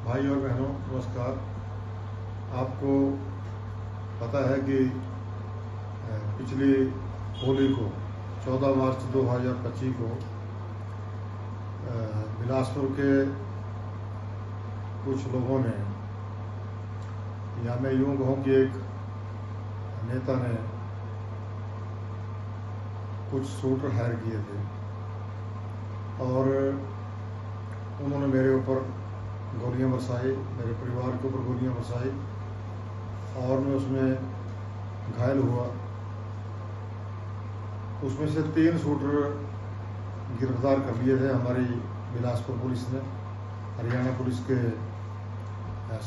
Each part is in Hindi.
भाई और बहनों नमस्कार। आपको पता है कि पिछली होली को 14 मार्च 2025 को बिलासपुर के कुछ लोगों ने, या मैं यूँ कहूँ कि एक नेता ने कुछ शूटर हायर किए थे और उन्होंने मेरे ऊपर गोलियां बरसाई, मेरे परिवार के ऊपर गोलियां बरसाई और मैं उसमें घायल हुआ। उसमें से 3 शूटर गिरफ्तार कर लिए थे हमारी बिलासपुर पुलिस ने, हरियाणा पुलिस के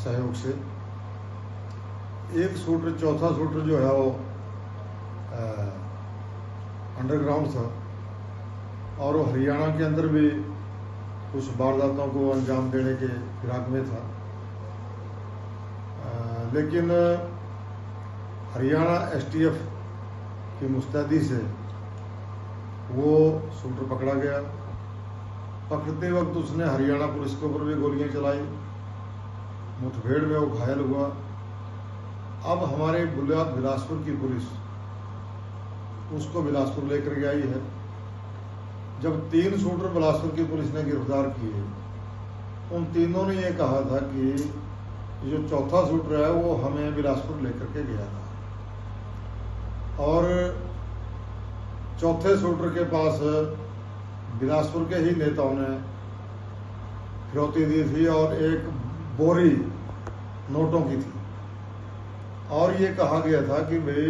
सहयोग से। एक शूटर, चौथा शूटर जो है वो अंडरग्राउंड था और वो हरियाणा के अंदर भी कुछ वारदातों को अंजाम देने के फिराक में था। लेकिन हरियाणा एसटीएफ की मुस्तैदी से वो शूटर पकड़ा गया। पकड़ते वक्त उसने हरियाणा पुलिस के ऊपर भी गोलियां चलाई, मुठभेड़ में वो घायल हुआ। अब हमारे बिलासपुर की पुलिस उसको बिलासपुर लेकर के आई है। जब 3 शूटर बिलासपुर की पुलिस ने गिरफ्तार किए, उन तीनों ने ये कहा था कि जो चौथा शूटर है वो हमें बिलासपुर लेकर के गया था और चौथे शूटर के पास बिलासपुर के ही नेताओं ने फिरौती दी थी और एक बोरी नोटों की थी और ये कहा गया था कि भाई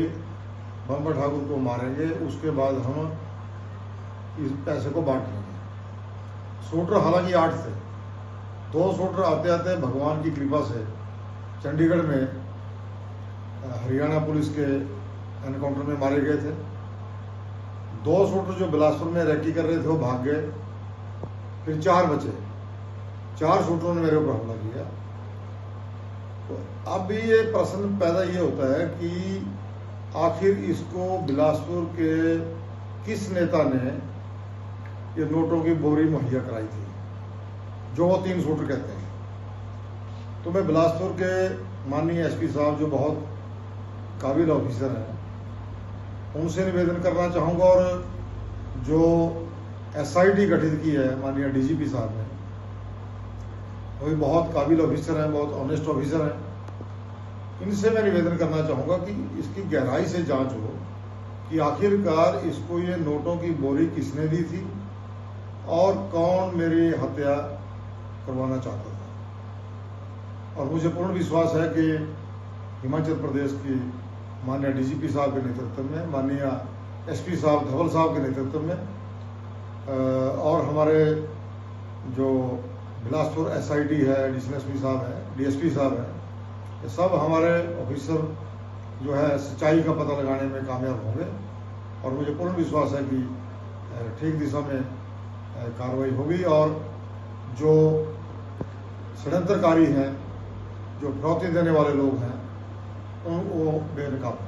बम्बर ठाकुर को मारेंगे, उसके बाद हम इस पैसे को बांट लेंगे। शूटर हालांकि 8 थे। 2 शूटर आते आते भगवान की कृपा से चंडीगढ़ में हरियाणा पुलिस के एनकाउंटर में मारे गए थे। 2 शूटर जो बिलासपुर में रैकी कर रहे थे वो भाग गए। फिर 4 बचे। 4 शूटरों ने मेरे ऊपर हमला किया। तो अब ये प्रश्न पैदा ये होता है कि आखिर इसको बिलासपुर के किस नेता ने ये नोटों की बोरी मुहैया कराई थी, जो वो 3 शूटर कहते हैं। तो मैं बिलासपुर के माननीय एसपी साहब जो बहुत काबिल ऑफिसर हैं, उनसे निवेदन करना चाहूँगा और जो एसआईटी गठित की है माननीय डीजीपी साहब ने, वो भी बहुत काबिल ऑफिसर हैं, बहुत ऑनेस्ट ऑफिसर हैं। इनसे मैं निवेदन करना चाहूँगा कि इसकी गहराई से जांच हो कि आखिरकार इसको ये नोटों की बोरी किसने दी थी और कौन मेरी हत्या करवाना चाहता था। और मुझे पूर्ण विश्वास है कि हिमाचल प्रदेश की माननीय डीजीपी साहब के नेतृत्व में, माननीय एसपी साहब धवल साहब के नेतृत्व में और हमारे जो बिलासपुर एसआईटी है, एडिशनल एसपी साहब हैं, डीएसपी साहब हैं, ये सब हमारे ऑफिसर जो है सच्चाई का पता लगाने में कामयाब होंगे और मुझे पूर्ण विश्वास है कि ठीक दिशा में कार्रवाई होगी और जो षड्यंत्रकारी हैं, जो फिरौती देने वाले लोग हैं, वो बेनकाब